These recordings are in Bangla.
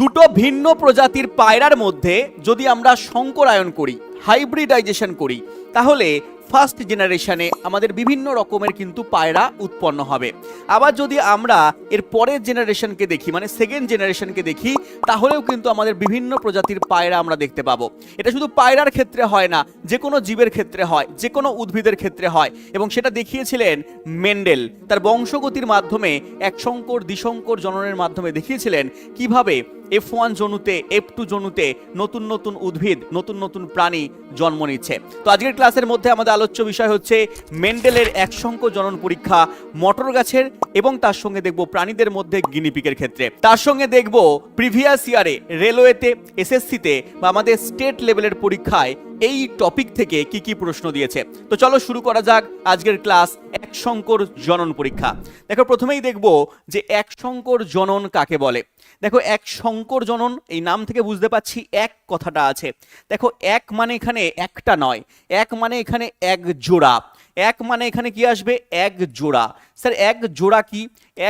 দুটো ভিন্ন প্রজাতির পায়রার মধ্যে যদি আমরা সংকরায়ন করি, হাইব্রিডাইজেশন করি, তাহলে ফার্স্ট জেনারেশনে আমাদের বিভিন্ন রকমের কিন্তু পায়রা উৎপন্ন হবে। আবার যদি আমরা এর পরের জেনারেশনকে দেখি, মানে সেকেন্ড জেনারেশনকে দেখি, তাহলেও কিন্তু আমাদের বিভিন্ন প্রজাতির পায়রা আমরা দেখতে পাবো। এটা শুধু পায়রার ক্ষেত্রে হয় না, যে কোনো জীবের ক্ষেত্রে হয়, যে কোনো উদ্ভিদের ক্ষেত্রে হয়, এবং সেটা দেখিয়েছিলেন মেন্ডেল তার বংশগতির মাধ্যমে, এক সংকর দ্বিসংকর জননের মাধ্যমে দেখিয়েছিলেন কিভাবে F1 জনুতে, F2 জনুতে নতুন নতুন উদ্ভিদ, নতুন নতুন প্রাণী জন্ম নিচ্ছে। তো আজকের ক্লাসের মধ্যে আমাদের আলোচ্য বিষয় হচ্ছে মেন্ডেলের একসংখ্য জনন পরীক্ষা মটর গাছের, এবং তার সঙ্গে দেখব প্রাণীদের মধ্যে গিনিপিগের ক্ষেত্রে। তার সঙ্গে দেখব প্রিভিয়াস ইয়ারে রেলওয়েতে, এসএসসিতে বা আমাদের স্টেট লেভেলের পরীক্ষায় এই টপিক থেকে কি কি প্রশ্ন দিয়েছে। তো চলো শুরু করা যাক আজকের ক্লাস একসংকর জনন পরীক্ষা। দেখো প্রথমেই দেখব যে একসংকর জনন কাকে বলে। দেখো এক সংকর জনন, এই নাম থেকে বুঝতে পাচ্ছি এক কথাটা আছে। দেখো এক মানে এখানে একটা নয়, এক মানে এখানে এক জোড়া। এক মানে এখানে কি আসবে? এক জোড়া। স্যার এক জোড়া কি?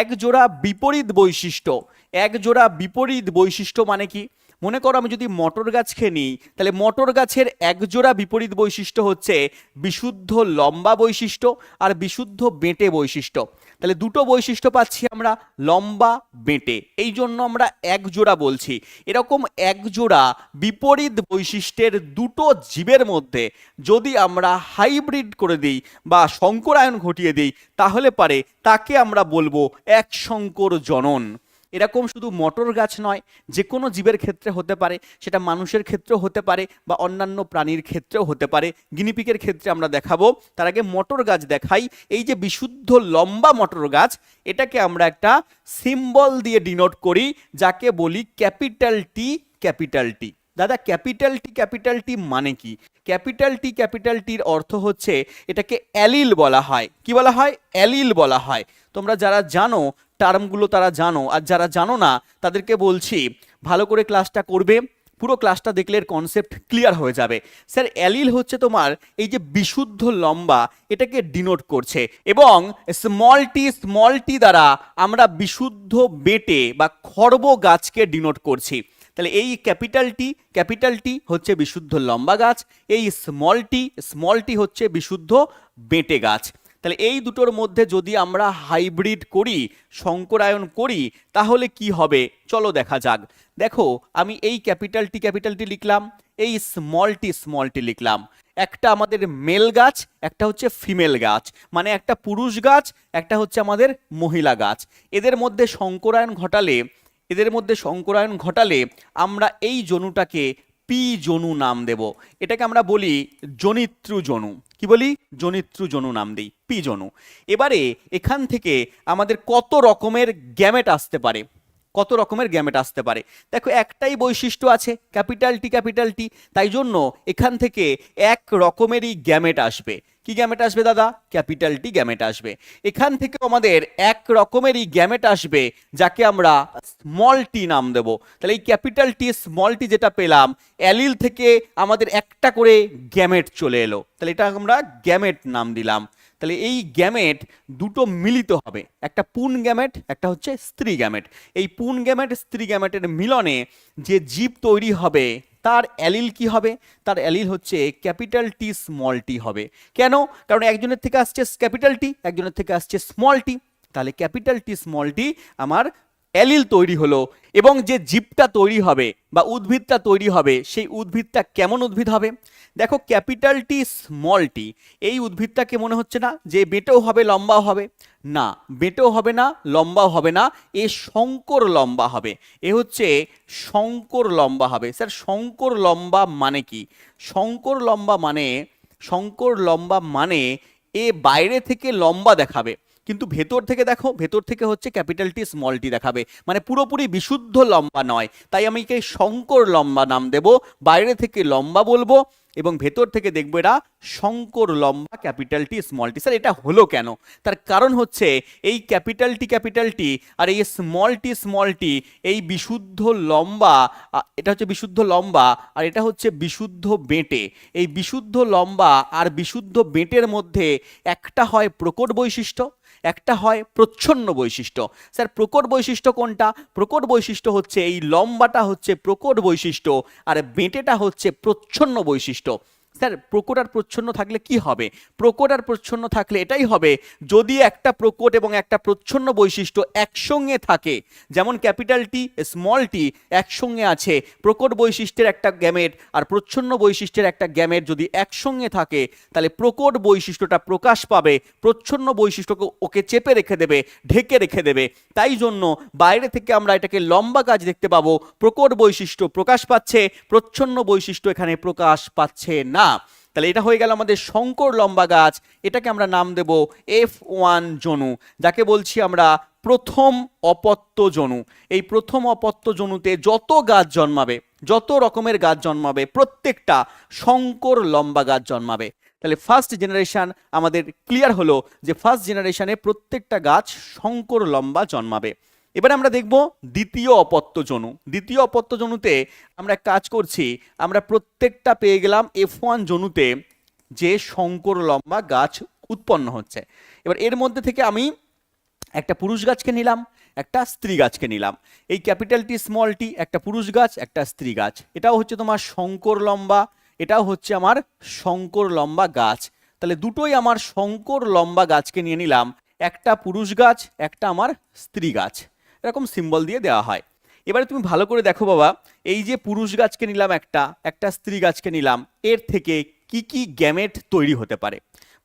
এক জোড়া বিপরীত বৈশিষ্ট্য। এক জোড়া বিপরীত বৈশিষ্ট্য মানে কি? মনে করো আমি যদি মটর গাছকে নিই, তাহলে মটর গাছের একজোড়া বিপরীত বৈশিষ্ট্য হচ্ছে বিশুদ্ধ লম্বা বৈশিষ্ট্য আর বিশুদ্ধ বেঁটে বৈশিষ্ট্য। তাহলে দুটো বৈশিষ্ট্য পাচ্ছি আমরা, লম্বা বেঁটে, এই জন্য আমরা একজোড়া বলছি। এরকম একজোড়া বিপরীত বৈশিষ্ট্যের দুটো জীবের মধ্যে যদি আমরা হাইব্রিড করে দিই বা সংকরায়ন ঘটিয়ে দিই, তাহলে পারে তাকে আমরা বলবো একসংকর জনন। এরকম শুধু মটর গাছ নয়, যে কোনো জীবের ক্ষেত্রে হতে পারে, সেটা মানুষের ক্ষেত্রেও হতে পারে বা অন্যান্য প্রাণীর ক্ষেত্রেও হতে পারে। গিনিপিগের ক্ষেত্রে আমরা দেখাবো, তার আগে মটর গাছ দেখাই। এই যে বিশুদ্ধ লম্বা মটর গাছ, এটাকে আমরা একটা সিম্বল দিয়ে ডিনোট করি, যাকে বলি ক্যাপিটাল টি, ক্যাপিটাল টি। দাদা ক্যাপিটাল টি মানে কি? ক্যাপিটাল টির অর্থ হচ্ছে এটাকে অ্যালিল বলা হয়। কি বলা হয়? অ্যালিল বলা হয়। তোমরা যারা জানো টার্মগুলো তারা জানো, আর যারা জানো না তাদেরকে বলছি ভালো করে ক্লাসটা করবে, পুরো ক্লাসটা দেখলে এর কনসেপ্ট ক্লিয়ার হয়ে যাবে। স্যার অ্যালিল হচ্ছে তোমার এই যে বিশুদ্ধ লম্বা, এটাকে ডিনোট করছে, এবং স্মল টি দ্বারা আমরা বিশুদ্ধ বেঁটে বা খর্ব গাছকে ডিনোট করছি। তাহলে এই ক্যাপিটাল টি হচ্ছে বিশুদ্ধ লম্বা গাছ, এই স্মল টি হচ্ছে বিশুদ্ধ বেঁটে গাছ। তাহলে এই দুটোর মধ্যে যদি আমরা হাইব্রিড করি, সংকরায়ন করি, তাহলে কি হবে চলো দেখা যাক। দেখো আমি এই ক্যাপিটাল টি লিখলাম, এই স্মল টি লিখলাম। একটা আমাদের মেল গাছ, একটা হচ্ছে ফিমেল গাছ, মানে একটা পুরুষ গাছ, একটা হচ্ছে আমাদের মহিলা গাছ। এদের মধ্যে সংকরায়ন ঘটালে আমরা এই জনুটাকে পি জনু নাম দেব। এটাকে আমরা বলি জনিত্রু জনু। কি বলি? জনিত্রু জনু নাম দিই, পি জনু। এবারে এখান থেকে আমাদের কত রকমের গ্যামেট আসতে পারে, কত রকমের গ্যামেট আসতে পারে। দেখো একটাই বৈশিষ্ট্য আছে ক্যাপিটাল টি, তাই জন্য এখান থেকে এক রকমেরই গ্যামেট আসবে। কি গ্যামেট আসবে দাদা? ক্যাপিটাল টি গ্যামেট আসবে। এখান থেকে আমাদের এক রকমেরই গ্যামেট আসবে, যাকে আমরা স্মল টি নাম দেব। তাহলে এই ক্যাপিটাল টি স্মল টি যেটা পেলাম, অ্যালিল থেকে আমাদের একটা করে গ্যামেট চলে এলো, তাহলে এটা আমরা গ্যামেট নাম দিলাম। তাহলে এই গ্যামেট দুটো মিলিত হবে, একটা পুন গ্যামেট, একটা হচ্ছে স্ত্রী গ্যামেট। এই পুন গ্যামেট স্ত্রী গ্যামেটের মিলনে যে জীব তৈরি হবে, তার অ্যালিল কি হবে? তার অ্যালিল হচ্ছে ক্যাপিটাল টি স্মল টি হবে। কেন? কারণ একজনের থেকে আসছে ক্যাপিটাল টি, একজনের থেকে আসছে স্মল টি। তাহলে ক্যাপিটাল টি স্মল টি আমার অ্যালিল তৈরি হলো, এবং যে জীবটা তৈরি হবে বা উদ্ভিদটা তৈরি হবে, সেই উদ্ভিদটা কেমন উদ্ভিদ হবে? দেখো ক্যাপিটাল টি স্মল টি, এই উদ্ভিদটাকে মনে হচ্ছে না যে বেঁটেও হবে লম্বাও হবে? না, বেঁটেও হবে না, লম্বাও হবে না, এ সংকর লম্বা হবে। এ হচ্ছে সংকর লম্বা হবে। স্যার সংকর লম্বা মানে কি? সংকর লম্বা মানে এ বাইরে থেকে লম্বা দেখাবে, কিন্তু ভেতর থেকে দেখো, ভেতর থেকে হচ্ছে ক্যাপিটাল টি স্মল টি দেখাবে, মানে পুরোপুরি বিশুদ্ধ লম্বা নয়। তাই আমি একে সংকর লম্বা নাম দেব, বাইরে থেকে লম্বা বলবো, এবং ভেতর থেকে দেখবো এটা শঙ্কর লম্বা capital T small tea. Sir এটা হলো কেন? তার কারণ হচ্ছে এই ক্যাপিটাল টি আর এই স্মল টি এই বিশুদ্ধ লম্বা, এটা হচ্ছে বিশুদ্ধ লম্বা আর এটা হচ্ছে বিশুদ্ধ বেঁটে। এই বিশুদ্ধ লম্বা আর বিশুদ্ধ বেঁটের মধ্যে একটা হয় প্রকট বৈশিষ্ট্য, একটা হয় প্রচ্ছন্ন বৈশিষ্ট্য। স্যার প্রকট বৈশিষ্ট্য কোনটা? প্রকট বৈশিষ্ট্য হচ্ছে এই লম্বাটা হচ্ছে প্রকট বৈশিষ্ট্য আর বেঁটেটা হচ্ছে প্রচ্ছন্ন বৈশিষ্ট্য। স্যার প্রকট আর প্রচ্ছন্ন থাকলে কি হবে? প্রকট আর প্রচ্ছন্ন থাকলে এটাই হবে, যদি একটা প্রকট এবং একটা প্রচ্ছন্ন বৈশিষ্ট্য একসঙ্গে থাকে, যেমন ক্যাপিটাল টি স্মল টি একসঙ্গে আছে, প্রকট বৈশিষ্ট্যের একটা গ্যামেট আর প্রচ্ছন্ন বৈশিষ্ট্যের একটা গ্যামেট যদি একসঙ্গে থাকে, তাহলে প্রকট বৈশিষ্ট্যটা প্রকাশ পাবে, প্রচ্ছন্ন বৈশিষ্ট্যকে ওকে চেপে রেখে দেবে, ঢেকে রেখে দেবে। তাই জন্য বাইরে থেকে আমরা এটাকে লম্বা গাছ দেখতে পাবো, প্রকট বৈশিষ্ট্য প্রকাশ পাচ্ছে, প্রচ্ছন্ন বৈশিষ্ট্য এখানে প্রকাশ পাচ্ছে না। তাহলে এটা হয়ে গেল আমাদের শঙ্কর লম্বা গাছ। এটাকে আমরা নাম দেব F1 জনু, যাকে বলছি আমরা প্রথম অপত্য জনু। এই প্রথম অপত্য জনুতে যত গাছ জন্মাবে, যত রকমের গাছ জন্মাবে, প্রত্যেকটা শঙ্কর লম্বা গাছ জন্মাবে। তাহলে ফার্স্ট জেনারেশন আমাদের ক্লিয়ার হলো যে ফার্স্ট জেনারেশনে প্রত্যেকটা গাছ শঙ্কর লম্বা জন্মাবে। এবারে আমরা দেখব দ্বিতীয় অপত্য জনু। দ্বিতীয় অপত্য জনুতে আমরা কাজ করছি, আমরা প্রত্যেকটা পেয়ে গেলাম F1 জনুতে যে শঙ্কর লম্বা গাছ উৎপন্ন হচ্ছে। এবার এর মধ্যে থেকে আমি একটা পুরুষ গাছকে নিলাম, একটা স্ত্রী গাছকে নিলাম। এই ক্যাপিটাল টি স্মল টি একটা পুরুষ গাছ, একটা স্ত্রী গাছ। এটাও হচ্ছে তোমার শঙ্কর লম্বা, এটাও হচ্ছে আমার শঙ্কর লম্বা গাছ। তাহলে দুটোই আমার শঙ্কর লম্বা গাছকে নিয়ে নিলাম, একটা পুরুষ গাছ, একটা আমার স্ত্রী গাছ, এরকম সিম্বল দিয়ে দেওয়া হয়। এবারে তুমি ভালো করে দেখো বাবা, এই যে পুরুষ গাছকে নিলাম একটা স্ত্রী গাছকে নিলাম, এর থেকে কি কি গ্যামেট তৈরি হতে পারে?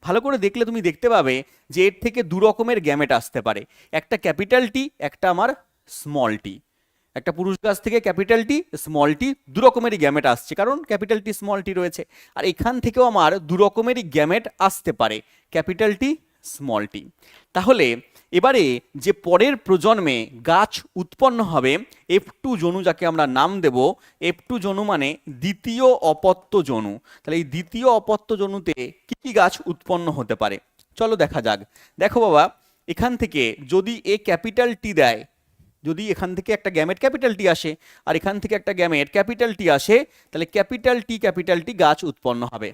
ভালো করে দেখলে তুমি দেখতে পাবে যে এর থেকে দু রকমের গ্যামেট আসতে পারে, একটা ক্যাপিটাল টি, একটা আমার স্মল টি। একটা পুরুষ গাছ থেকে ক্যাপিটাল টি স্মল টি দু রকমেরই গ্যামেট আসছে, কারণ ক্যাপিটাল টি স্মল টি রয়েছে। আর এখান থেকেও আমার দু রকমেরই গ্যামেট আসতে পারে, ক্যাপিটাল টি স্মল টি। তাহলে এবারে যে পরের প্রজন্মে গাছ উৎপন্ন হবে F2 জনু, যাকে আমরা নাম দেব F2 জনু মানে দ্বিতীয় অপত্য জনু। তাহলে এই দ্বিতীয় অপত্য জনুতে কি কি গাছ উৎপন্ন হতে পারে চলো দেখা যাক। দেখো বাবা, এখান থেকে যদি এ ক্যাপিটাল টি দেয়, যদি এখান থেকে একটা গ্যামেট ক্যাপিটাল টি আসে আর এখান থেকে একটা গ্যামেট ক্যাপিটাল টি আসে, তাহলে ক্যাপিটাল টি গাছ উৎপন্ন হবে।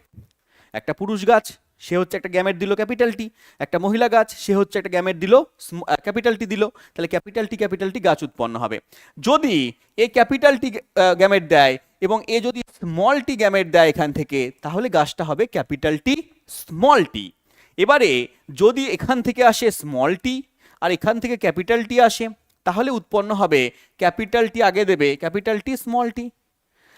একটা পুরুষ গাছ, সে হচ্ছে একটা গ্যামেট দিল ক্যাপিটাল টি, একটা মহিলা গাছ, সে হচ্ছে একটা গ্যামেট দিল ক্যাপিটাল টি দিল, তাহলে ক্যাপিটাল টি গাছ উৎপন্ন হবে। যদি এ ক্যাপিটাল টি গ্যামেট দেয় এবং এ যদি স্মল টি গ্যামেট দেয় এখান থেকে, তাহলে গাছটা হবে ক্যাপিটাল টি স্মল টি। এবারে যদি এখান থেকে আসে স্মল টি আর এখান থেকে ক্যাপিটাল টি আসে, তাহলে উৎপন্ন হবে ক্যাপিটাল টি আগে দেবে ক্যাপিটাল টি স্মল টি।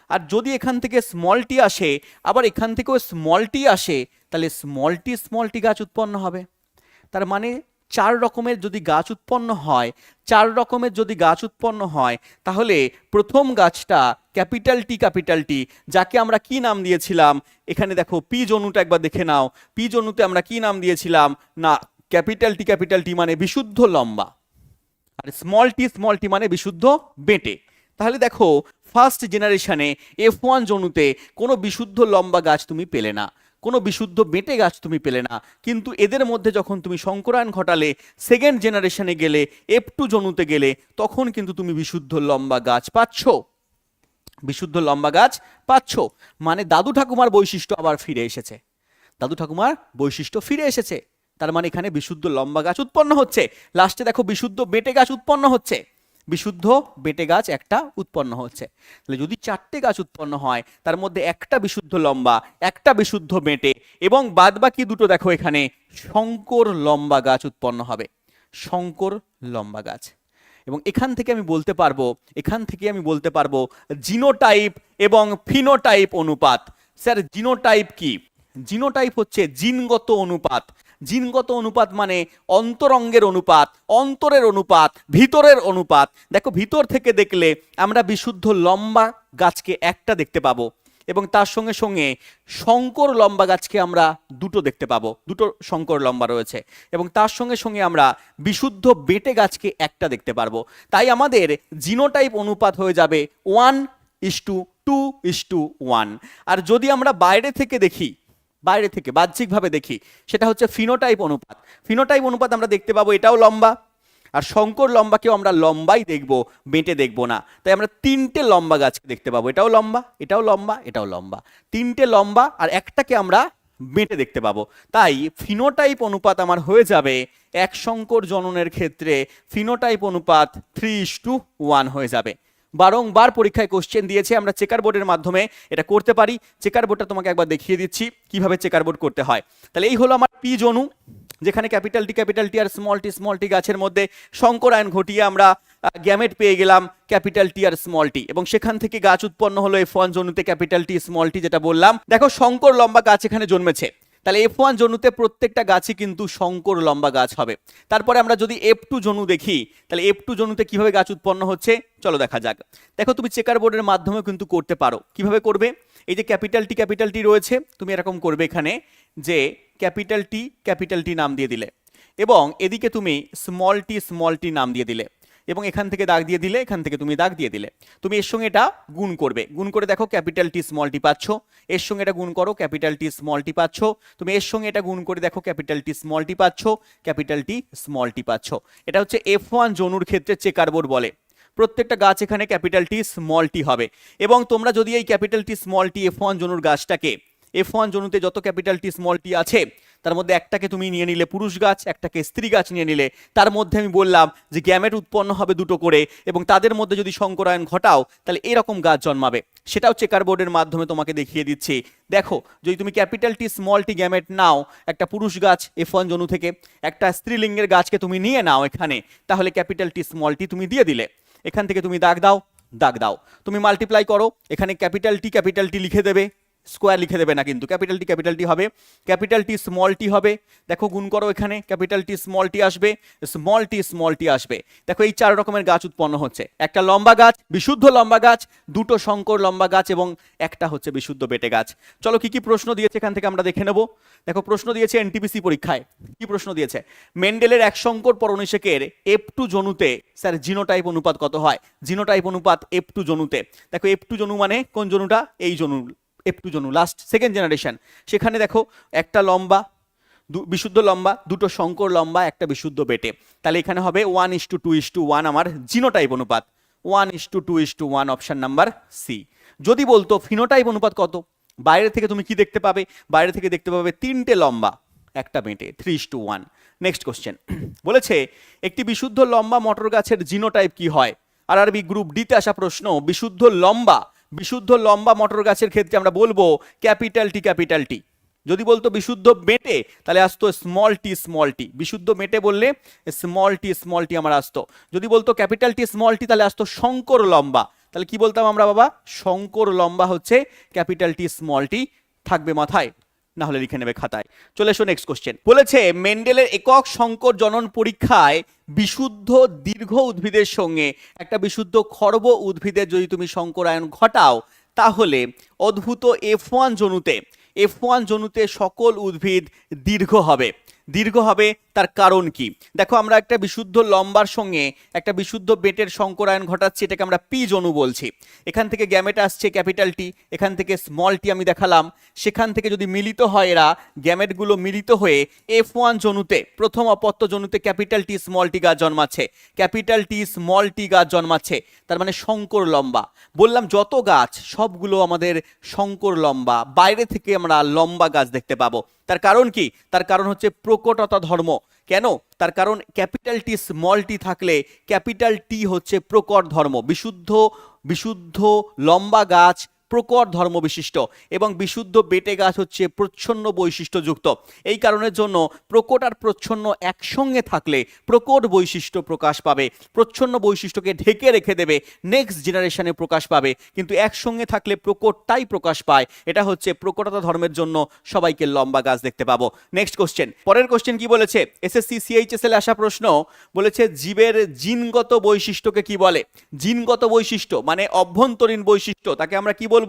আর যদি এখান থেকে স্মল টি আসে আবার এখান থেকেও স্মল টি আসে, তাহলে স্মল টি গাছ উৎপন্ন হবে। তার মানে চার রকমের যদি গাছ উৎপন্ন হয়, তাহলে প্রথম গাছটা ক্যাপিটাল টি, যাকে আমরা কি নাম দিয়েছিলাম? এখানে দেখো পি জনুটা একবার দেখে নাও, পি জনুতে আমরা কি নাম দিয়েছিলাম না, ক্যাপিটাল টি মানে বিশুদ্ধ লম্বা আর স্মল টি মানে বিশুদ্ধ বেঁটে। তাহলে দেখো ফার্স্ট জেনারেশনে F1 জনুতে কোনো বিশুদ্ধ লম্বা গাছ তুমি পেলে না, কোনো বিশুদ্ধ বেঁটে গাছ তুমি পেলে না, কিন্তু এদের মধ্যে যখন তুমি সংকরায়ন ঘটালে সেকেন্ড জেনারেশনে গেলে, F2 জনুতে গেলে, তখন কিন্তু তুমি বিশুদ্ধ লম্বা গাছ পাচ্ছ, বিশুদ্ধ লম্বা গাছ পাচ্ছ। মানে দাদু ঠাকুমার বৈশিষ্ট্য আবার ফিরে এসেছে, দাদু ঠাকুমার বৈশিষ্ট্য ফিরে এসেছে। তার মানে এখানে বিশুদ্ধ লম্বা গাছ উৎপন্ন হচ্ছে। লাস্টে দেখো বিশুদ্ধ বেঁটে গাছ উৎপন্ন হচ্ছে, বিশুদ্ধ বেঁটে গাছ একটা উৎপন্ন হচ্ছে। তাহলে যদি চারটে গাছ উৎপন্ন হয়, তার মধ্যে একটা বিশুদ্ধ লম্বা, একটা বিশুদ্ধ বেঁটে এবং বাদবাকি দুটো দেখো এখানে শঙ্কর লম্বা গাছ উৎপন্ন হবে, শঙ্কর লম্বা গাছ। এবং এখান থেকে আমি বলতে পারবো জিনোটাইপ এবং ফিনোটাইপ অনুপাত। স্যার জিনোটাইপ কি? জিনোটাইপ হচ্ছে জিনগত অনুপাত। জিনগত অনুপাত মানে অন্তরঙ্গের অনুপাত, অন্তরের অনুপাত, ভিতরের অনুপাত। দেখো ভিতর থেকে দেখলে আমরা বিশুদ্ধ লম্বা গাছকে একটা দেখতে পাবো এবং তার সঙ্গে সঙ্গে শঙ্কর লম্বা গাছকে আমরা দুটো দেখতে পাবো, দুটো শঙ্কর লম্বা রয়েছে, এবং তার সঙ্গে সঙ্গে আমরা বিশুদ্ধ বেঁটে গাছকে একটা দেখতে পারবো। তাই আমাদের জিনোটাইপ অনুপাত হয়ে যাবে 1:2 2:1। আর যদি আমরা বাইরে থেকে দেখি, বাইরে থেকে বাহ্যিকভাবে দেখি, সেটা হচ্ছে ফিনোটাইপ অনুপাত। ফিনোটাইপ অনুপাত আমরা দেখতে পাবো এটাও লম্বা, আর শঙ্কর লম্বাকেও আমরা লম্বাই দেখব, বেঁটে দেখব না। তাই আমরা তিনটে লম্বা গাছকে দেখতে পাবো, এটাও লম্বা, এটাও লম্বা, এটাও লম্বা, তিনটে লম্বা আর একটাকে আমরা বেঁটে দেখতে পাবো। তাই ফিনোটাইপ অনুপাত আমার হয়ে যাবে এক শঙ্কর জননের ক্ষেত্রে ফিনোটাইপ অনুপাত 3:1 হয়ে যাবে। বারংবার পরীক্ষায় কোশ্চেন দিয়েছে, আমরা চেকার বোর্ডের মাধ্যমে এটা করতে পারি। চেকার বোর্ডটা তোমাকে একবার দেখিয়ে দিচ্ছি কিভাবে চেকার বোর্ড করতে হয়। তাহলে এই হলো আমার পি জনু, যেখানে ক্যাপিটাল টি আর স্মল টি গাছের মধ্যে শঙ্করায়ন ঘটিয়ে আমরা গ্যামেট পেয়ে গেলাম ক্যাপিটাল টি আর স্মল টি, এবং সেখান থেকে গাছ উৎপন্ন হলো F1 জনুতে capital T small tea, যেটা বললাম। দেখো শঙ্কর লম্বা গাছ এখানে জন্মেছে, তাহলে F1 জনুতে প্রত্যেকটা গাছই কিন্তু শঙ্কর লম্বা গাছ হবে। তারপরে আমরা যদি F2 জনু দেখি, তাহলে F2 জনুতে কিভাবে গাছ উৎপন্ন হচ্ছে চলো দেখা যাক। দেখো তুমি চেকার বোর্ডের মাধ্যমে কিন্তু করতে পারো। কিভাবে করবে? এই যে ক্যাপিটাল টি রয়েছে, তুমি এরকম করবে এখানে যে ক্যাপিটাল টি নাম দিয়ে দিলে, এবং এদিকে তুমি স্মল টি নাম দিয়ে দিলে, এবং এখান থেকে দাগ দিয়ে দিলে, এখান থেকে তুমি দাগ দিয়ে দিলে। তুমি এর সঙ্গে এটা গুণ করবে, গুণ করে দেখো ক্যাপিটাল টি স্মল টি পাচ্ছ, এর সঙ্গে এটা গুণ করো ক্যাপিটাল টি স্মল টি পাচ্ছ, তুমি এর সঙ্গে এটা গুণ করে দেখো ক্যাপিটাল টি স্মল টি পাচ্ছ, ক্যাপিটাল টি স্মল টি পাচ্ছ। এটা হচ্ছে F1 জনুর ক্ষেত্রে চেকার বোর্ড বলে। প্রত্যেকটা গাছ এখানে ক্যাপিটাল টি স্মল টি হবে। এবং তোমরা যদি এই capital T small tea F1 জনুর গাছটাকে, F1 জনুতে যত ক্যাপিটাল টি স্মল টি আছে তার মধ্যে একটাকে তুমি নিয়ে নিলে পুরুষ গাছ, একটাকে স্ত্রী গাছ নিয়ে নিলে, তার মধ্যে আমি বললাম যে গ্যামেট উৎপন্ন হবে দুটো করে, এবং তাদের মধ্যে যদি শঙ্করায়ন ঘটাও তাহলে এরকম গাছ জন্মাবে। সেটাও চেকার বোর্ডের মাধ্যমে তোমাকে দেখিয়ে দিচ্ছি। দেখো যদি তুমি capital T small tea gamete নাও একটা পুরুষ গাছ F1 জনু থেকে, একটা স্ত্রীলিঙ্গের গাছকে তুমি নিয়ে নাও এখানে, তাহলে ক্যাপিটাল টি স্মল টি তুমি দিয়ে দিলে, এখান থেকে তুমি দাগ দাও, তুমি মাল্টিপ্লাই করো, এখানে ক্যাপিটাল টি লিখে দেবে, স্কোয়ার লিখে দেবে না কিন্তু, ক্যাপিটাল টি হবে, ক্যাপিটাল টি স্মল টি হবে। দেখো গুণ করো, এখানে ক্যাপিটাল টি স্মল টি আসবে, স্মল টি আসবে। দেখো এই চার রকমের গাছ উৎপন্ন হচ্ছে, একটা লম্বা গাছ, বিশুদ্ধ লম্বা গাছ, দুটো শঙ্কর লম্বা গাছ, এবং একটা হচ্ছে বিশুদ্ধ বেটে গাছ। চলো কি কি প্রশ্ন দিয়েছে এখান থেকে আমরা দেখে নেব। দেখো প্রশ্ন দিয়েছে এনটিপিসি পরীক্ষায়, কি প্রশ্ন দিয়েছে? মেন্ডেলের এক শঙ্কর পরনিষেকের F2 জনুতে স্যার জিনোটাইপ অনুপাত কত হয়? জিনোটাইপ অনুপাত F2 জনুতে, দেখো F2 জনু মানে কোন জনুটা? এই জনু, F2 জনু লাস্ট সেকেন্ড জেনারেশন। সেখানে দেখো একটা লম্বা, বিশুদ্ধ লম্বা, দুটো শঙ্কর লম্বা, একটা বিশুদ্ধ বেটে। তাহলে এখানে হবে 1:2:1 আমার জিনোটাইপ অনুপাত, 1:2:1 অপশন নাম্বার সি। যদি বলতো ফিনোটাইপ অনুপাত কত, বাইরে থেকে তুমি কি দেখতে পাবে? বাইরে থেকে দেখতে পাবে তিনটে লম্বা একটা বেটে, 3:1। নেক্সট কোশ্চেন বলেছে একটি বিশুদ্ধ লম্বা মটর গাছের জিনোটাইপ কি হয়? আরআরবি গ্রুপ ডিতে আসা প্রশ্ন। বিশুদ্ধ লম্বা মটর গাছের ক্ষেত্রে আমরা বলবো ক্যাপিটাল টি। যদি বলতো বিশুদ্ধ বেটে তাহলে আসতো স্মল টি, বিশুদ্ধ বেটে বললে স্মল টি আমার আসতো। যদি বলতো ক্যাপিটাল টি স্মল টি তাহলে আসতো শঙ্কর লম্বা, তাহলে কি বলতাম আমরা বাবা? শঙ্কর লম্বা হচ্ছে ক্যাপিটাল টি স্মল টি, থাকবে মাথায়, না হলে লিখে নেবে খাতায়। চলে এসো নেক্সট কোশ্চেন। বলেছে মেন্ডেলের একক শঙ্কর জনন পরীক্ষায় বিশুদ্ধ দীর্ঘ উদ্ভিদের সঙ্গে একটা বিশুদ্ধ খর্ব উদ্ভিদের যদি তুমি শঙ্করায়ন ঘটাও তাহলে অদ্ভুত F1 জনুতে সকল উদ্ভিদ দীর্ঘ হবে। তার কারণ কি? দেখো আমরা একটা বিশুদ্ধ লম্বার সঙ্গে একটা বিশুদ্ধ বেটের শঙ্করায়ন ঘটাচ্ছি, এটাকে আমরা পি জনু বলছি। এখান থেকে গ্যামেট আসছে ক্যাপিটাল টি, এখান থেকে স্মল টি আমি দেখালাম, সেখান থেকে যদি মিলিত হয় এরা গ্যামেটগুলো মিলিত হয়ে F1 জনুতে, প্রথম অপত্য জনুতে ক্যাপিটাল টি স্মল টি গাছ জন্মাচ্ছে, তার মানে শঙ্কর লম্বা। বললাম যত গাছ সবগুলো আমাদের শঙ্কর লম্বা, বাইরে থেকে আমরা লম্বা গাছ দেখতে পাবো। তার কারণ কি? তার কারণ হচ্ছে প্রকটতা ধর্ম। কেন? তার কারণ ক্যাপিটাল টি স্মল টি থাকলে ক্যাপিটাল টি হচ্ছে প্রকট ধর্ম। বিশুদ্ধ লম্বা গাছ প্রকট ধর্ম বিশিষ্ট, এবং বিশুদ্ধ বেটে গাছ হচ্ছে প্রচ্ছন্ন বৈশিষ্ট্যযুক্ত। এই কারণের জন্য প্রকট আর প্রচ্ছন্ন একসঙ্গে থাকলে প্রকট বৈশিষ্ট্য প্রকাশ পাবে, প্রচ্ছন্ন বৈশিষ্ট্যকে ঢেকে রেখে দেবে, নেক্সট জেনারেশনে প্রকাশ পাবে। কিন্তু একসঙ্গে থাকলে প্রকটটাই প্রকাশ পায়। এটা হচ্ছে প্রকটতা ধর্মের জন্য সবাইকে লম্বা গাছ দেখতে পাবো। নেক্সট কোশ্চেন, পরের কোশ্চেন কি বলেছে? এসএসসি সিএইচএসএল আসা প্রশ্ন। বলেছে জীবের জিনগত বৈশিষ্ট্যকে কি বলে? জিনগত বৈশিষ্ট্য মানে অভ্যন্তরীণ বৈশিষ্ট্য, তাকে আমরা কি বলবো?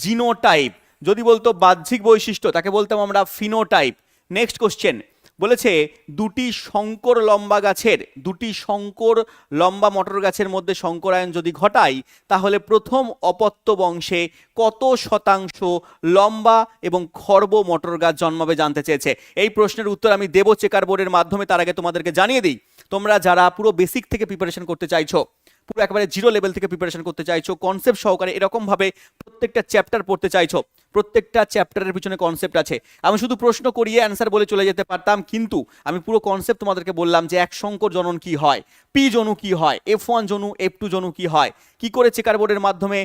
জিনোটাইপ। যদি বলতো বাহ্যিক বৈশিষ্ট্য তাকে বলতাম আমরা ফিনোটাইপ। নেক্সট কোশ্চেন, বলেছে দুটি শঙ্কর লম্বা মটর গাছের মধ্যে শঙ্করায়ন যদি ঘটাই তাহলে প্রথম অপত্য বংশে কত শতাংশ লম্বা এবং খর্ব মটর গাছ জন্মাবে জানতে চেয়েছে। এই প্রশ্নের উত্তর আমি দেব চেকার বোর্ডের মাধ্যমে, তার আগে তোমাদেরকে জানিয়ে দিই, তোমরা যারা পুরো বেসিক থেকে প্রিপারেশন করতে চাইছো, পুরো একেবারে জিরো লেভেল থেকে প্রিপারেশন করতে চাইছো, কনসেপ্ট সহকারে এরকম ভাবে প্রত্যেকটা চ্যাপ্টার পড়তে চাইছো, প্রত্যেকটা চ্যাপ্টারের পিছনে কনসেপ্ট আছে। আমি শুধু প্রশ্ন করিয়ে অ্যান্সার বলে চলে যেতে পারতাম, কিন্তু আমি পুরো কনসেপ্ট তোমাদেরকে বললাম যে এক শঙ্কর জনন কি হয়, পি জনু কি হয়, F1 জনু F2 জনু কি হয়, কি করে চেকার বোর্ডের মাধ্যমে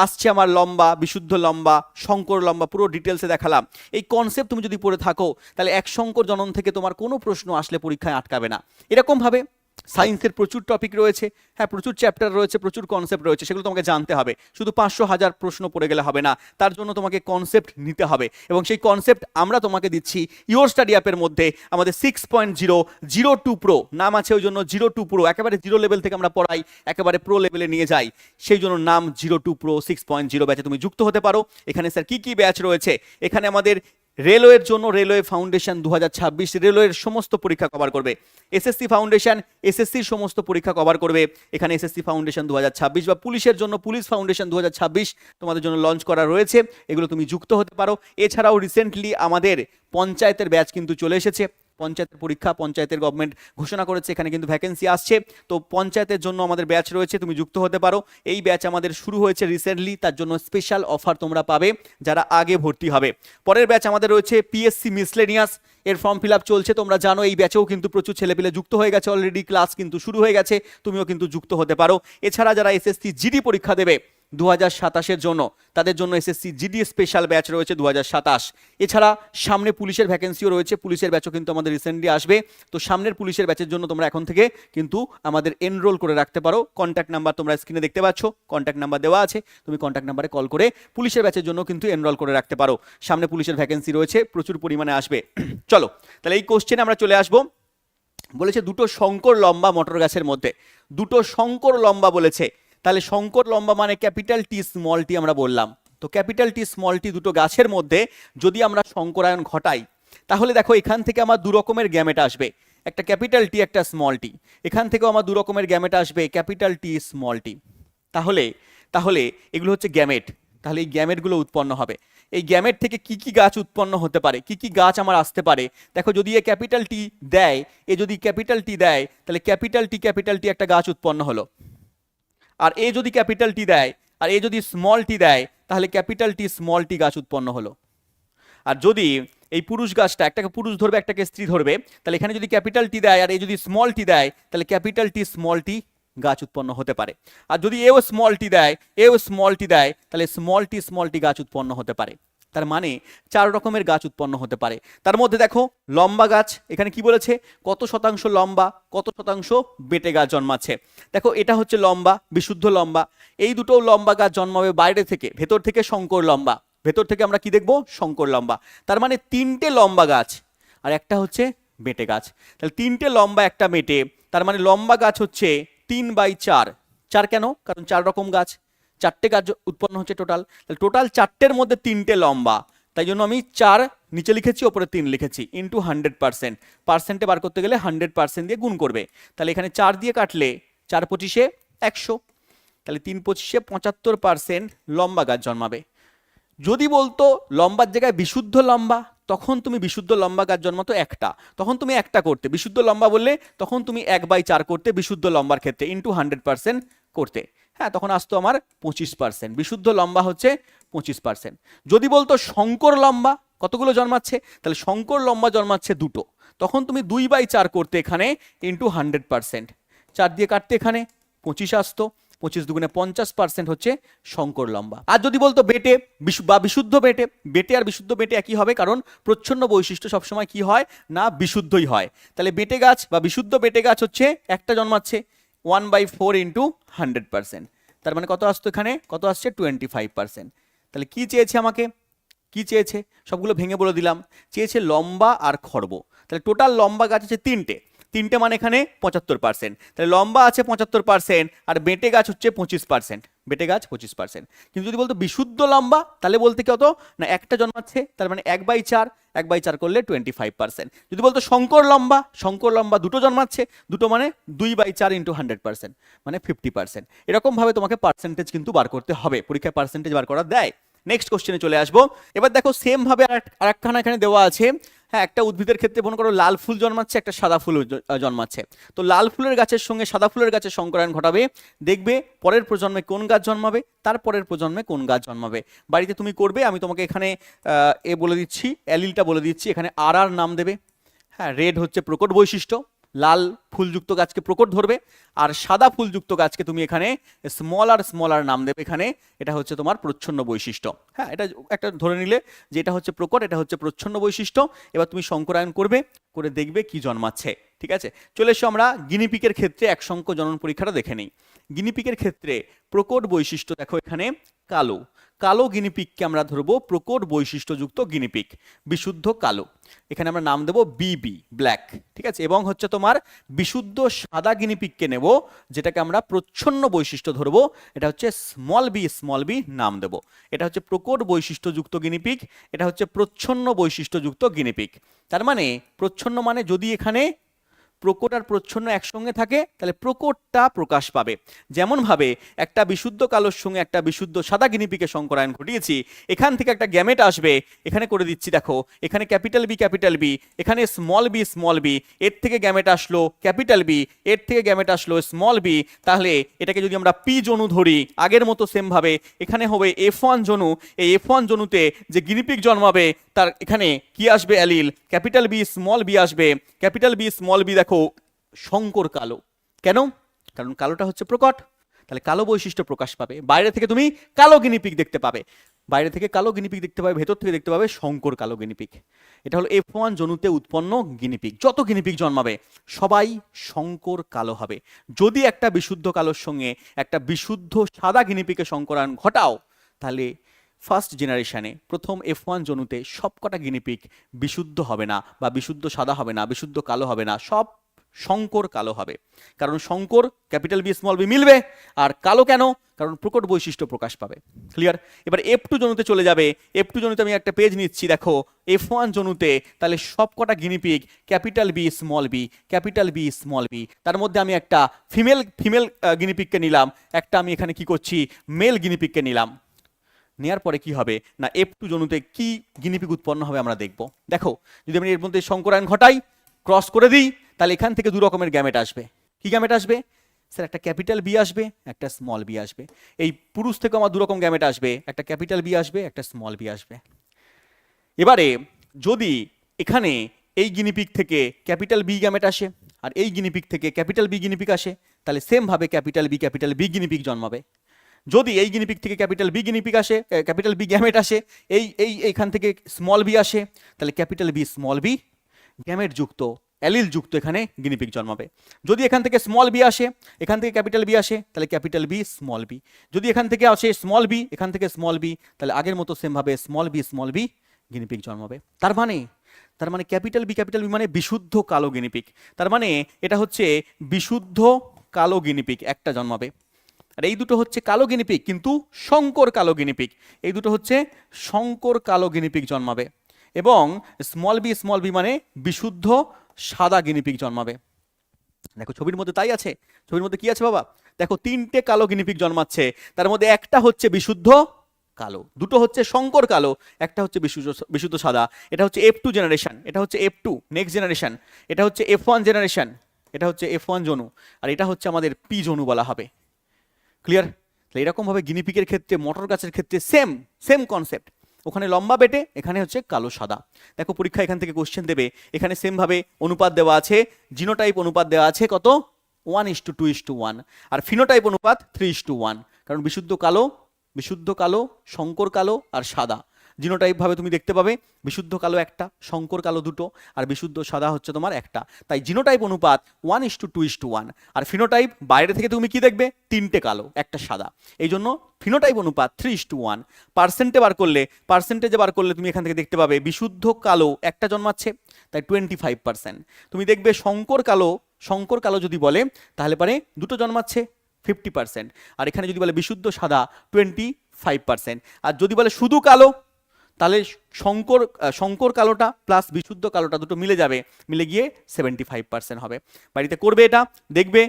আসছে আমার লম্বা, বিশুদ্ধ লম্বা, শঙ্কর লম্বা, পুরো ডিটেলসে দেখালাম। এই কনসেপ্ট তুমি যদি পড়ে থাকো তাহলে এক শঙ্কর জনন থেকে তোমার কোনো প্রশ্ন আসলে পরীক্ষায় আটকাবে না। এরকম ভাবে সায়েন্সের প্রচুর টপিক রয়েছে, হ্যাঁ প্রচুর চ্যাপ্টার রয়েছে, প্রচুর কনসেপ্ট রয়েছে, সেগুলো তোমাকে জানতে হবে। শুধু 500,000 প্রশ্ন পড়ে গেলে হবে না, তার জন্য তোমাকে কনসেপ্ট নিতে হবে, এবং সেই কনসেপ্ট আমরা তোমাকে দিচ্ছি ইওর স্টাডি অ্যাপের মধ্যে। আমাদের 6.0 02 প্রো নাম আছে, ওই জন্য 02 প্রো, একেবারে জিরো লেভেল থেকে আমরা পড়াই, একেবারে প্রো লেভেলে নিয়ে যাই, সেই জন্য নাম 02 প্রো 6.0 ব্যাচে তুমি যুক্ত হতে পারো। এখানে স্যার কি কি ব্যাচ রয়েছে, এখানে আমাদের রেলওয়ের জন্য রেলওয়ে ফাউন্ডেশন 2026 রেলওয়ের সমস্ত পরীক্ষা কভার করবে। এসএসসি ফাউন্ডেশন এসএসসির সমস্ত পরীক্ষা কভার করবে এখানে এসএসসি ফাউন্ডেশন 2026, বা পুলিশের জন্য পুলিশ ফাউন্ডেশন 2026 তোমাদের জন্য লঞ্চ করা রয়েছে, এগুলো তুমি যুক্ত হতে পারো। এছাড়াও রিসেন্টলি আমাদের পঞ্চায়েতের ব্যাচ কিন্তু চলে এসেছে, পঞ্চায়েতের পরীক্ষা, পঞ্চায়েতের গভর্নমেন্ট ঘোষণা করেছে, এখানে কিন্তু ভ্যাকেন্সি আসছে, তো পঞ্চায়েতের জন্য আমাদের ব্যাচ রয়েছে, তুমি যুক্ত হতে পারো। এই ব্যাচ আমাদের শুরু হয়েছে রিসেন্টলি, তার জন্য স্পেশাল অফার তোমরা পাবে যারা আগে ভর্তি হবে। পরের ব্যাচ আমাদের রয়েছে পিএসসি মিসলেনিয়াস, এর ফর্ম ফিল আপ চলছে, তোমরা জানো এই ব্যাচেও কিন্তু প্রচুর ছেলেপিলে যুক্ত হয়ে গেছে, অলরেডি ক্লাস কিন্তু শুরু হয়ে গেছে, তুমিও কিন্তু যুক্ত হতে পারো। এছাড়া যারা এসএসসি জিডি পরীক্ষা দেবে 2027-এর জন্য, তাদের জন্য এসএসসি জিডি স্পেশাল ব্যাচ রয়েছে 2027। এছাড়া সামনে পুলিশের ভ্যাকেন্সিও রয়েছে, পুলিশের ব্যাচও কিন্তু আমাদের রিসেন্টলি আসবে, তো সামনের পুলিশের ব্যাচের জন্য তোমরা এখন থেকে কিন্তু আমাদের এনরোল করে রাখতে পারো। কন্ট্যাক্ট নাম্বার তোমরা স্ক্রিনে দেখতে পাচ্ছ, কন্ট্যাক্ট নাম্বার দেওয়া আছে, তুমি কন্ট্যাক্ট নাম্বারে কল করে পুলিশের ব্যাচের জন্য কিন্তু এনরোল করে রাখতে পারো। সামনে পুলিশের ভ্যাকেন্সি রয়েছে, প্রচুর পরিমাণে আসবে। চলো তাহলে এই কোশ্চেনে আমরা চলে আসবো। বলেছে দুটো শঙ্কর লম্বা মটর গাছের মধ্যে, দুটো শঙ্কর লম্বা বলেছে, তাহলে শঙ্কর লম্বা মানে ক্যাপিটাল টি স্মল টি আমরা বললাম, তো ক্যাপিটাল টি স্মল টি দুটো গাছের মধ্যে যদি আমরা শঙ্করায়ন ঘটাই, তাহলে দেখো এখান থেকে আমার দু রকমের গ্যামেট আসবে, একটা ক্যাপিটাল টি একটা স্মল টি, এখান থেকেও আমার দু রকমের গ্যামেট আসবে, ক্যাপিটাল টি স্মল টি। তাহলে তাহলে এগুলো হচ্ছে গ্যামেট, তাহলে এই গ্যামেটগুলো উৎপন্ন হবে। এই গ্যামেট থেকে কি কি গাছ উৎপন্ন হতে পারে, কি কি গাছ আমার আসতে পারে, দেখো যদি এ ক্যাপিটাল টি দেয়, এ যদি ক্যাপিটাল টি দেয়, তাহলে ক্যাপিটাল টি একটা গাছ উৎপন্ন হলো, আর এ যদি ক্যাপিটাল টি দেয় আর এ যদি স্মল টি দেয়, তাহলে ক্যাপিটাল টি স্মল টি গাছ উৎপন্ন হলো। আর যদি এই পুরুষ গাছটা, একটাকে পুরুষ ধরবে একটাকে স্ত্রী ধরবে, তাহলে এখানে যদি ক্যাপিটাল টি দেয় আর এ যদি স্মল টি দেয়, তাহলে ক্যাপিটাল টি স্মল টি গাছ উৎপন্ন হতে পারে। আর যদি এও স্মল টি দেয়, এও স্মল টি দেয়, তাহলে স্মল টি গাছ উৎপন্ন হতে পারে। তার মানে 4 রকমের গাছ উৎপন্ন হতে পারে। তার মধ্যে দেখো লম্বা গাছ, এখানে কি বলেছে, কত শতাংশ লম্বা, কত শতাংশ বেটে গাছ জন্মাচ্ছে। দেখো এটা হচ্ছে লম্বা, বিশুদ্ধ লম্বা, এই দুটো লম্বা গাছ জন্মাবে বাইরে থেকে, ভেতর থেকে শঙ্কর লম্বা, ভেতর থেকে আমরা কি দেখবো, শঙ্কর লম্বা। তার মানে 3টে লম্বা গাছ আর একটা হচ্ছে বেটে গাছ, তাহলে 3টে লম্বা একটা বেটে, তার মানে লম্বা গাছ হচ্ছে 3/4। 4 কেন, কারণ 4 রকম গাছ, 4টে গাছ উৎপন্ন হচ্ছে টোটাল, তাহলে টোটাল 4টের মধ্যে 3টে লম্বা, তাই জন্য আমি 4 নিচে লিখেছি, ওপরে 3 লিখেছি, ইন্টু 100%, পার্সেন্টে বার করতে গেলে 100% দিয়ে গুণ করবে, তাহলে এখানে 4 দিয়ে কাটলে 4 পঁচিশে 100, তাহলে 3 পঁচিশে 75% লম্বা গাছ জন্মাবে। যদি বলতো লম্বার জায়গায় বিশুদ্ধ লম্বা, তখন তুমি বিশুদ্ধ লম্বা গাছ জন্মাতো একটা, তখন তুমি একটা করতে, বিশুদ্ধ লম্বা বললে তখন তুমি 1/4 করতে বিশুদ্ধ লম্বার ক্ষেত্রে, ইন্টু 100% করতে, হ্যাঁ তখন আসতো আমার 25%, বিশুদ্ধ লম্বা হচ্ছে 25%। যদি বলতো শঙ্কর লম্বা কতগুলো জন্মাচ্ছে, তাহলে শঙ্কর লম্বা জন্মাচ্ছে দুটো, তখন তুমি 2/4 করতে এখানে, ইন্টু 100%, 4 দিয়ে কাটতে এখানে 25 আসতো, 25 দুগুণে 50% হচ্ছে শঙ্কর লম্বা। আর যদি বলতো বেটে বা বিশুদ্ধ বেটে, বেটে আর বিশুদ্ধ বেটে একই হবে, কারণ প্রচ্ছন্ন বৈশিষ্ট্য সবসময় কি হয় না, বিশুদ্ধই হয়, তাহলে বেটে গাছ বা বিশুদ্ধ বেটে গাছ হচ্ছে একটা জন্মাচ্ছে 1/4 ইন্টু 100%, তার মানে কত আসতো এখানে, কত আসছে 25%। তাহলে কি চেয়েছে আমাকে, কি চেয়েছে সবগুলো ভেঙে বলে দিলাম, চেয়েছে লম্বা আর খর্ব, তাহলে টোটাল লম্বা গাছ আছে 3টে মানে এখানে 75%, তাহলে লম্বা আছে 75% আর বেটে গাছ হচ্ছে 25%, বেটে গাছ 25%। কিন্তু যদি বলতো বিশুদ্ধ লম্বা তাহলে বলতে কত না একটা জন্মাচ্ছে, তার মানে 1/4, 1/4 করলে 25%। যদি বলতো শঙ্কর লম্বা দুটো জন্মাচ্ছে, দুটো মানে 2/4 × 100%, মানে 50%। এরকম ভাবে তোমাকে পার্সেন্টেজ কিন্তু বার করতে হবে, পরীক্ষায় পার্সেন্টেজ বার করা দেয়। নেক্সট কোশ্চেনে চলে আসবো। এবার দেখো সেম ভাবে আরেকখানা এখানে দেওয়া আছে। হ্যাঁ, একটা উদ্ভিদের ক্ষেত্রে মনে করো লাল ফুল জন্মাচ্ছে, একটা সাদা ফুল জন্মাচ্ছে। তো লাল ফুলের গাছের সঙ্গে সাদা ফুলের গাছের সংকরায়ন ঘটাবে, দেখবে পরের প্রজন্মে কোন গাছ জন্মাবে, তারপরের প্রজন্মে কোন গাছ জন্মাবে। বাড়িতে তুমি করবে, আমি তোমাকে এখানে বলে দিচ্ছি, অ্যালিলটা বলে দিচ্ছি, এখানে আর নাম দেবে। হ্যাঁ, রেড হচ্ছে প্রকট বৈশিষ্ট্য, লাল ফুলযুক্ত গাছকে প্রকট ধরবে, আর সাদা ফুলযুক্ত গাছকে তুমি এখানে স্মলার নাম দেবে এখানে, এটা হচ্ছে তোমার প্রচ্ছন্ন বৈশিষ্ট্য। হ্যাঁ, এটা একটা ধরে নিলে যে এটা হচ্ছে প্রকট, এটা হচ্ছে প্রচ্ছন্ন বৈশিষ্ট্য। এবার তুমি সংকরায়ন করবে, করে দেখবে কি জন্মাচ্ছে। ঠিক আছে, চলে এসো আমরা গিনিপিকের ক্ষেত্রে একসঙ্ক জনন পরীক্ষাটা দেখে নিই। গিনিপিকের ক্ষেত্রে প্রকট বৈশিষ্ট্য দেখো এখানে কালো গিনিপিককে আমরা ধরবো প্রকট বৈশিষ্ট্যযুক্ত গিনিপিক, বিশুদ্ধ কালো, এখানে আমরা নাম দেবো বিবি, ব্ল্যাক। ঠিক আছে, এবং হচ্ছে তোমার বিশুদ্ধ সাদা গিনিপিককে নেব, যেটাকে আমরা প্রচ্ছন্ন বৈশিষ্ট্য ধরবো, এটা হচ্ছে স্মল বি নাম দেব। এটা হচ্ছে প্রকট বৈশিষ্ট্যযুক্ত গিনিপিক, এটা হচ্ছে প্রচ্ছন্ন বৈশিষ্ট্যযুক্ত গিনিপিক। তার মানে প্রচ্ছন্ন মানে যদি এখানে প্রকট আর প্রচ্ছন্ন একসঙ্গে থাকে তাহলে প্রকটটা প্রকাশ পাবে। যেমন ভাবে একটা বিশুদ্ধ কালোর সঙ্গে একটা বিশুদ্ধ সাদা গিনিপিকে সংকরায়ন ঘটিয়েছি, এখান থেকে একটা গ্যামেট আসবে, এখানে করে দিচ্ছি দেখো, এখানে ক্যাপিটাল বি, এখানে স্মল বি, এর থেকে গ্যামেট আসলো ক্যাপিটাল বি, এর থেকে গ্যামেট আসলো স্মল বি। তাহলে এটাকে যদি আমরা পি জনু ধরি, আগের মতো সেম ভাবে এখানে হবে F1 জনু। এই F1 জনুতে যে গিনিপিক জন্মাবে তার এখানে কি আসবে, অ্যালিল ক্যাপিটাল বি আসবে। ক্যাপিটাল বি দেখো শঙ্কর কালো, কেন? কারণ কালোটা হচ্ছে প্রকট, তাহলে কালো বৈশিষ্ট্য প্রকাশ পাবে। বাইরে থেকে তুমি কালো গিনিপিক দেখতে পাবে, ভেতর থেকে দেখতে পাবে শঙ্কর কালো গিনিপিক। এটা হলো F1 জনুতে উৎপন্ন গিনিপিক। যত গিনিপিক জন্মাবে সবাই শঙ্কর কালো হবে। যদি একটা বিশুদ্ধ কালোর সঙ্গে একটা বিশুদ্ধ সাদা গিনিপিকে সংকরায়ন ঘটাও, তাহলে ফার্স্ট জেনারেশনে প্রথম F1 জনুতে সবকটা গিনিপিক বিশুদ্ধ হবে না, বা বিশুদ্ধ সাদা হবে না, বিশুদ্ধ কালো হবে না, সব শঙ্কর কালো হবে। কারণ শঙ্কর ক্যাপিটাল বি মিলবে, আর কালো কেন? কারণ প্রকট বৈশিষ্ট্য প্রকাশ পাবে। ক্লিয়ার? এবার F2 জনুতে চলে যাবে। F2 জনুতে আমি একটা পেজ নিচ্ছি, দেখো F1 জনুতে তাহলে সবকটা guinea pig capital B small B, তার মধ্যে আমি একটা ফিমেল গিনিপিককে নিলাম, একটা আমি এখানে কি করছি মেল গিনিপিককে নিলাম। নেয়ার পরে কি হবে না, F2 জনুতে কি গিনিপিক উৎপন্ন হবে আমরা দেখব। দেখো, যদি আমি এর মধ্যে সংকরায়ন ঘটাই, ক্রস করে দিই, তাহলে এখান থেকে দু রকমের গ্যামেট আসবে। কি গ্যামেট আসবে স্যার? একটা ক্যাপিটাল বি আসবে, একটা স্মল বি আসবে। এই পুরুষ থেকে আমার দু রকম গ্যামেট আসবে, একটা ক্যাপিটাল বি আসবে, একটা স্মল বি আসবে। এবারে যদি এখানে এই গিনিপিক থেকে ক্যাপিটাল বি গ্যামেট আসে, আর এই গিনিপিক থেকে ক্যাপিটাল বি গিনিপিক আসে, তাহলে সেম ভাবে ক্যাপিটাল বি গিনিপিক জন্মাবে। যদি এই গিনিপিক থেকে ক্যাপিটাল বি গিনিপিক আসে, ক্যাপিটাল বি গ্যামেট আসে, এইখান থেকে স্মল বি আসে, তাহলে capital B small B gamete যুক্ত, অ্যালিল যুক্ত এখানে গিনিপিক জন্মাবে। যদি এখান থেকে স্মল বি আসে, এখান থেকে ক্যাপিটাল বি আসে, তাহলে ক্যাপিটাল বি স্মল বি। যদি এখান থেকে আসে স্মল বি, এখান থেকে স্মল বি, তাহলে আগের মতো সেম ভাবে স্মল বি গিনিপিক জন্মাবে। তার মানে ক্যাপিটাল বি মানে বিশুদ্ধ কালো গিনিপিক। তার মানে এটা হচ্ছে বিশুদ্ধ কালো গিনিপিক একটা জন্মাবে। আর এই দুটো হচ্ছে কালো গিনিপিক, কিন্তু শঙ্কর কালো গিনিপিক। এই দুটো হচ্ছে শঙ্কর কালো গিনিপিক জন্মাবে। এবং স্মল বি মানে বিশুদ্ধ সাদা গিনিপিক জন্মাবে। দেখো ছবির মধ্যে তাই আছে। ছবির মধ্যে কি আছে বাবা? দেখো তিনটে কালো গিনিপিক জন্মাচ্ছে, তার মধ্যে একটা হচ্ছে বিশুদ্ধ কালো, দুটো হচ্ছে শঙ্কর কালো, একটা হচ্ছে বিশুদ্ধ সাদা। এটা হচ্ছে F2 জেনারেশন, এটা হচ্ছে F2 নেক্সট জেনারেশন, এটা হচ্ছে F1 জেনারেশন, এটা হচ্ছে F1 জনু, আর এটা হচ্ছে আমাদের পি জনু বলা হবে। ক্লিয়ার? এরকম ভাবে গিনিপিকের ক্ষেত্রে, মটর গাছের ক্ষেত্রে সেম কনসেপ্ট। ওখানে লম্বা বেটে, এখানে হচ্ছে কালো সাদা। দেখো পরীক্ষা এখান থেকে কোশ্চেন দেবে, এখানে সেম ভাবে অনুপাত দেওয়া আছে, জিনোটাইপ অনুপাত দেওয়া আছে কত 1:2:1, আর ফিনোটাইপ অনুপাত 3:1। কারণ বিশুদ্ধ কালো, শঙ্কর কালো আর সাদা। জিনোটাইপ ভাবে তুমি দেখতে পাবে বিশুদ্ধ কালো একটা, শঙ্কর কালো দুটো, আর বিশুদ্ধ সাদা হচ্ছে তোমার একটা। তাই জিনোটাইপ অনুপাত 1:2:1, আর ফিনোটাইপ বাইরে থেকে তুমি কি দেখবে? তিনটে কালো একটা সাদা। এই জন্য ফিনোটাইপ অনুপাত 3:1। পার্সেন্টেজে বার করলে তুমি এখান থেকে দেখতে পাবে বিশুদ্ধ কালো একটা জন্মাচ্ছে, তাই 25%। তুমি দেখবে শঙ্কর কালো যদি বলে, তাহলে পরে দুটো জন্মাচ্ছে 50%। আর এখানে যদি বলে বিশুদ্ধ সাদা 25%। আর যদি বলে শুধু কালো, তাহলে শঙ্কর কালোটা প্লাস বিশুদ্ধ কালোটা দুটো মিলে যাবে, মিলে গিয়ে 75% হবে। বাড়িতে করবে এটা, দেখবে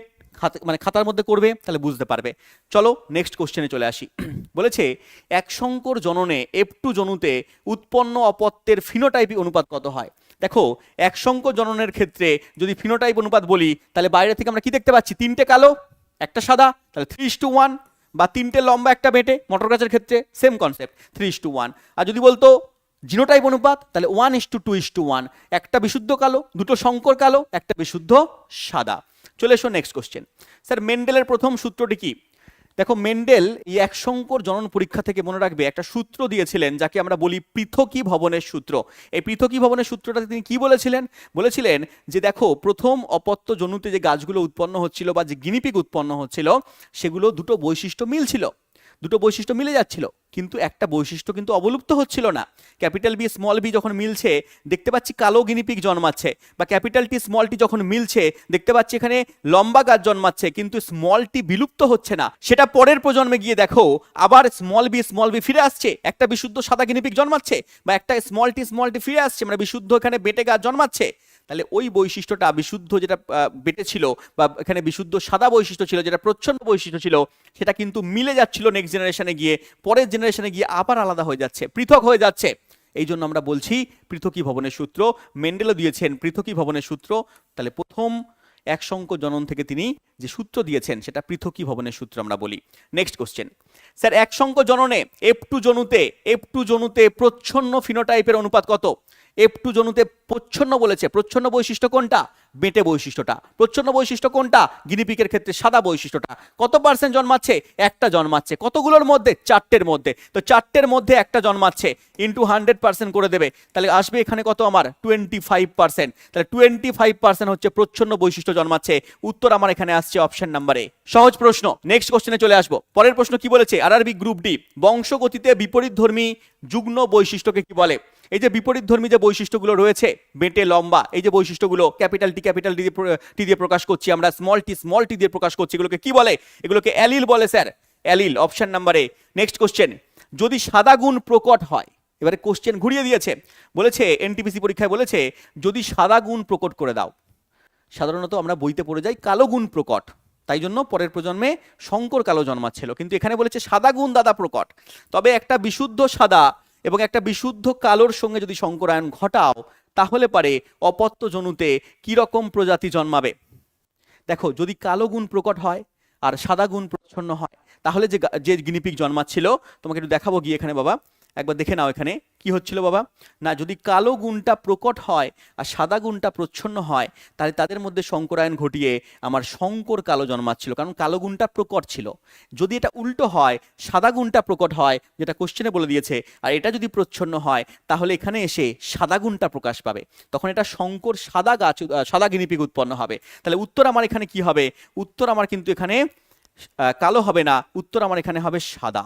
খাতার মধ্যে করবে, তাহলে বুঝতে পারবে। চলো নেক্সট কোশ্চেনে চলে আসি। বলেছে এক শঙ্কর জননে F2 জনুতে উৎপন্ন অপত্যের ফিনোটাইপিক অনুপাত কত হয়। দেখো এক শঙ্কর জননের ক্ষেত্রে যদি ফিনোটাইপ অনুপাত বলি, তাহলে বাইরে থেকে আমরা কি দেখতে পাচ্ছি, 3টে কালো একটা সাদা, তাহলে 3:1, বা 3টে লম্বা একটা বেটে, মটর গাছের ক্ষেত্রে সেম কনসেপ্ট 3:1। আর যদি বলতো জিনোটাইপ অনুপাত, তাহলে 1:2:1, একটা বিশুদ্ধ কালো, দুটো শঙ্কর কালো, একটা বিশুদ্ধ সাদা। চলে এসো নেক্সট কোশ্চেন। স্যার মেন্ডেলের প্রথম সূত্রটি কি। দেখো মেন্ডেল এই এক শঙ্কর জনন পরীক্ষা থেকে মনে রাখবে একটা সূত্র দিয়েছিলেন, যাকে আমরা বলি পৃথকীভবনের সূত্র। এই পৃথকীভবনের সূত্রটাতে তিনি কি বলেছিলেন, বলেছিলেন যে দেখো প্রথম অপত্য জনুতে যে গাছগুলো উৎপন্ন হচ্ছিল বা যে গিনিপিগ উৎপন্ন হচ্ছিল, সেগুলো দুটো বৈশিষ্ট্য মিলছিল, দুটো বৈশিষ্ট্য মিলে যাচ্ছিল, কিন্তু একটা বৈশিষ্ট্য কিন্তু অবলুপ্ত হচ্ছিল না। ক্যাপিটাল বি স্মল বি যখন মিলছে দেখতে পাচ্ছি কালো গিনিপিগ জন্মাচ্ছে, বা ক্যাপিটাল টি স্মল টি যখন মিলছে দেখতে পাচ্ছি এখানে লম্বা গাছ জন্মাচ্ছে, কিন্তু স্মল টি বিলুপ্ত হচ্ছে না। সেটা পরের প্রজন্মে গিয়ে দেখো আবার স্মল বি ফিরে আসছে, একটা বিশুদ্ধ সাদা গিনিপিগ জন্মাচ্ছে, বা একটা স্মল টি ফিরে আসছে, মানে বিশুদ্ধ এখানে বেটে গাছ জন্মাচ্ছে। তাহলে ওই বৈশিষ্ট্যটা বিশুদ্ধ যেটা বেটে ছিল, বা এখানে বিশুদ্ধ সাদা বৈশিষ্ট্য ছিল, যেটা প্রচ্ছন্ন বৈশিষ্ট্য ছিল, সেটা কিন্তু মিলে যাচ্ছিল নেক্সট জেনারেশনে গিয়ে, পরের জেনারেশনে গিয়ে আবার আলাদা হয়ে যাচ্ছে, পৃথক হয়ে যাচ্ছে। এই জন্য আমরা বলছি পৃথকীভবনের সূত্র। মেন্ডেলও দিয়েছেন পৃথকীভবনের সূত্র। তাহলে প্রথম এক শঙ্কর জনন থেকে তিনি যে সূত্র দিয়েছেন সেটা পৃথকীভবনের সূত্র আমরা বলি। Next question. স্যার এক শঙ্কর জননে F2 জনুতে প্রচ্ছন্ন ফিনোটাইপের অনুপাত কত। F2 জনুতে প্রচ্ছন্ন বলেছে, প্রচ্ছন্ন বৈশিষ্ট্য কোনটা, বেটে বৈশিষ্ট্যটা। প্রচ্ছন্ন বৈশিষ্ট্য কোনটা, গিনিপিগের ক্ষেত্রে সাদা বৈশিষ্ট্যটা। কত পার্সেন্ট জন্মাচ্ছে, একটা জন্মাচ্ছে। কতগুলোর মধ্যে, 4টের মধ্যে। তো 4টের মধ্যে একটা জন্মাচ্ছে, ইন্টু 100% করে দেবে, তাহলে আসবে এখানে কত আমার 25%। তাহলে 25% হচ্ছে প্রচ্ছন্ন বৈশিষ্ট্য জন্মাচ্ছে। উত্তর আমার এখানে আসছে অপশন নাম্বারে। সহজ প্রশ্ন। নেক্সট কোশ্চেনে চলে আসবো। পরের প্রশ্ন কি বলেছে, আরআরবি গ্রুপ ডি, বংশগতিতে বিপরীতধর্মী যুগ্ম বৈশিষ্ট্যকে কি বলে। এই যে বিপরীতধর্মী যে বৈশিষ্ট্যগুলো রয়েছে, বেটে লম্বা, এই যে বৈশিষ্ট্যগুলো ক্যাপিটাল টি দিয়ে প্রকাশ করছি আমরা, স্মল টি দিয়ে প্রকাশ করছি, এগুলোকে কি বলে, এগুলোকে অ্যালিল বলে স্যার, অ্যালিল, অপশন নাম্বারে। নেক্সট কোশ্চেন, যদি সাদা গুণ প্রকট হয়, এবারে কোশ্চেন ঘুরিয়ে দিয়েছে, বলেছে এনটিপিসি পরীক্ষায় বলেছে যদি সাদা গুণ প্রকট করে দাও। সাধারণত আমরা বইতে পড়ে যাই কালো গুণ প্রকট, তাই জন্য পরের প্রজন্মে শঙ্কর কালো জন্মাচ্ছিল, কিন্তু এখানে বলেছে সাদা গুণ দাদা প্রকট। তবে একটা বিশুদ্ধ সাদা এবং একটা বিশুদ্ধ কালোর সঙ্গে যদি শঙ্করায়ন ঘটাও, তাহলে পারে অপত্য জনুতে কি রকম প্রজাতি জন্মাবে। দেখো যদি কালো গুণ প্রকট হয় আর সাদা গুণ প্রচ্ছন্ন হয়, তাহলে যে গিনিপিগ জন্মাচ্ছিল, তোমাকে একটু দেখাবো গিয়ে এখানে বাবা, একবার দেখে নাও এখানে কি হচ্ছিল বাবা। না, যদি কালো গুণটা প্রকট হয় আর সাদা গুণটা প্রচ্ছন্ন হয়, তাহলে তাদের মধ্যে শঙ্করায়ন ঘটিয়ে আমার শঙ্কর কালো জন্মাচ্ছিল, কারণ কালো গুণটা প্রকট ছিল। যদি এটা উল্টো হয়, সাদা গুণটা প্রকট হয়, যেটা কোশ্চেনে বলে দিয়েছে, আর এটা যদি প্রচ্ছন্ন হয়, তাহলে এখানে এসে সাদা গুণটা প্রকাশ পাবে, তখন এটা শঙ্কর সাদা গিনিপিগ উৎপন্ন হবে। তাহলে উত্তর আমার এখানে কি হবে, উত্তর আমার কিন্তু এখানে কালো হবে না, উত্তর আমার এখানে হবে সাদা,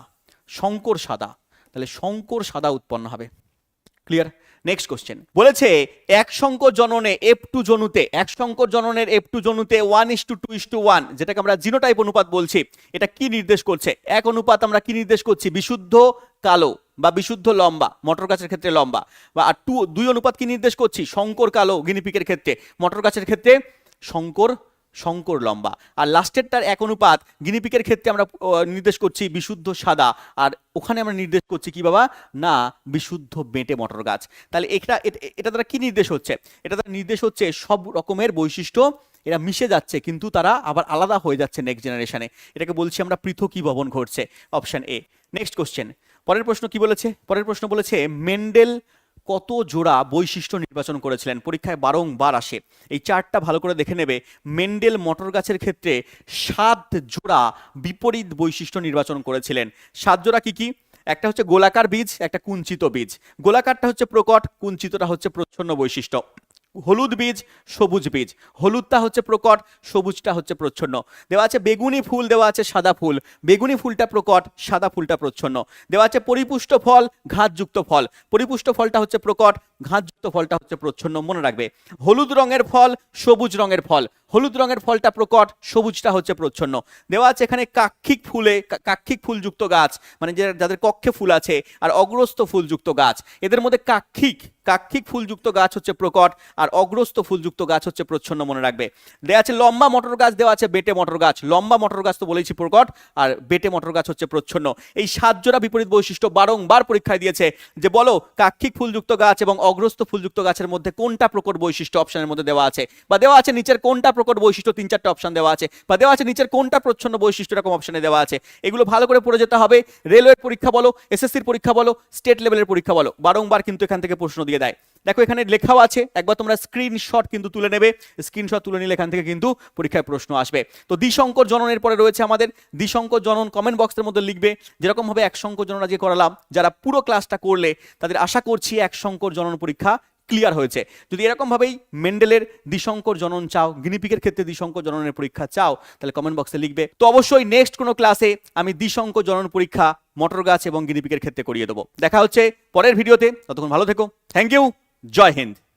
শঙ্কর সাদা। তাহলে শঙ্কর সাদা উৎপন্ন হবে। ক্লিয়ার। নেক্সট কোশ্চেন বলেছে এক শঙ্কর জননে F2 জনুতে, এক শঙ্কর জননের F2 জনুতে 1:2:1, যেটাকে আমরা জিনোটাইপ অনুপাত বলছি, এটা কি নির্দেশ করছে। এক অনুপাত আমরা কি নির্দেশ করছি, বিশুদ্ধ কালো বা বিশুদ্ধ লম্বা, মটর গাছের ক্ষেত্রে লম্বা, বা আর 2 অনুপাত কি নির্দেশ করছি, শঙ্কর কালো গিনিপিগের ক্ষেত্রে, মটর গাছের ক্ষেত্রে শঙ্কর লম্বা। আর লাস্টেরটার 1 অনুপাত গিনিপিগের ক্ষেত্রে আমরা নির্দেশ করছি বিশুদ্ধ সাদা, আর ওখানে আমরা নির্দেশ করছি কি বাবা, না বিশুদ্ধ বেটে মটর গাছ। তাহলে এটা দ্বারা কি নির্দেশ হচ্ছে, এটা দ্বারা নির্দেশ হচ্ছে সব রকমের বৈশিষ্ট্য এরা মিশে যাচ্ছে, কিন্তু তারা আবার আলাদা হয়ে যাচ্ছে নেক্সট জেনারেশনে। এটাকে বলছি আমরা পৃথকীভবন ঘটছে, অপশন এ। নেক্সট কোশ্চেন, পরের প্রশ্ন কি বলেছে, পরের প্রশ্ন বলেছে মেন্ডেল কত জোড়া বৈশিষ্ট্য নির্বাচন করেছিলেন। পরীক্ষায় বারংবার আসে, এই চার্টটা ভালো করে দেখে নেবে। মেন্ডেল মটর গাছের ক্ষেত্রে 7 জোড়া বিপরীত বৈশিষ্ট্য নির্বাচন করেছিলেন। 7 জোড়া কি কি, একটা হচ্ছে গোলাকার বীজ, একটা কুঞ্চিত বীজ। গোলাকারটা হচ্ছে প্রকট, কুঞ্চিতটা হচ্ছে প্রচ্ছন্ন বৈশিষ্ট্য। হলুদ বীজ, সবুজ বীজ, হলুদটা হচ্ছে প্রকট, সবুজটা হচ্ছে প্রচ্ছন্ন। দেওয়া আছে বেগুনি ফুল, দেওয়া আছে সাদা ফুল, বেগুনি ফুলটা প্রকট, সাদা ফুলটা প্রচ্ছন্ন। দেওয়া আছে পরিপুষ্ট ফল, ঘাসযুক্ত ফল, পরিপুষ্ট ফলটা হচ্ছে প্রকট, ঘাসযুক্ত ফলটা হচ্ছে প্রচ্ছন্ন, মনে রাখবে। হলুদ রঙের ফল, সবুজ রঙের ফল। হলুদ রঙের ফলটা প্রকট, সবুজটা হচ্ছে প্রচ্ছন্ন। দেওয়া আছে এখানে কাক্ষিক কাক্ষিক ফুলযুক্ত গাছ, মানে যাদের কক্ষে ফুল আছে, আর অগ্রস্থ ফুলযুক্ত গাছ। এদের মধ্যে কাক্ষিক ফুলযুক্ত গাছ হচ্ছে প্রকট, আর অগ্রস্থ ফুলযুক্ত গাছ হচ্ছে প্রচ্ছন্ন, মনে রাখবে। দেওয়া আছে লম্বা মটর গাছ, দেওয়া আছে বেটে মটর গাছ। লম্বা মটর গাছ তো বলেছি প্রকট, আর বেটে মটর গাছ হচ্ছে প্রচ্ছন্ন। এই 7 জোড়া বিপরীত বৈশিষ্ট্য বারংবার পরীক্ষায় দিয়েছে যে বলো কাক্ষিক ফুলযুক্ত গাছ এবং অগ্রস্থ ফুলযুক্ত গাছের মধ্যে কোনটা প্রকট বৈশিষ্ট্য, অপশনের মধ্যে দেওয়া আছে। বা দেওয়া আছে নিচের কোনটা প্রকট বৈশিষ্ট্য, 3-4টা অপশন দেওয়া আছে। বা দেওয়া আছে নিচের কোনটা প্রচ্ছন্ন বৈশিষ্ট্য, এরকম অপশনে দেওয়া আছে। এগুলো ভালো করে পড়ে যেতে হবে। রেলওয়ের পরীক্ষা বলো, এসএসসির পরীক্ষা বলো, স্টেট লেভেলের পরীক্ষা বলো, বারংবার কিন্তু এখান থেকে প্রশ্ন দিয়ে দেয়। দেখো এখানে লেখাও আছে, একবার তোমরা স্ক্রিনশট কিন্তু তুলে নেবে। স্ক্রিনশট তুলে নিলে এখান থেকে কিন্তু পরীক্ষায় প্রশ্ন আসবে। তো দ্বিসংকর জননের পরে রয়েছে আমাদের দ্বিসংকর জনন। কমেন্ট বক্সের মধ্যে লিখবে। যেরকম ভাবে এক সংকর জনন আজকে করালাম, যারা পুরো ক্লাসটা করলে তাদের আশা করছি এক সংকর জনন পরীক্ষা ক্লিয়ার হয়েছে। যদি এরকম ভাবেই মেন্ডেলের দ্বিসংকর জনন চাও, গিনিপিগের ক্ষেত্রে দ্বিসংকর জননের পরীক্ষা চাও, তাহলে কমেন্ট বক্সে লিখবে। তো অবশ্যই নেক্সট কোনো ক্লাসে আমি দ্বিসংকর জনন পরীক্ষা মটর গাছ এবং গিনিপিগের ক্ষেত্রে করিয়ে দেবো। দেখা হচ্ছে পরের ভিডিওতে, ততক্ষণ ভালো থেকো। থ্যাংক ইউ, জয় হিন্দ।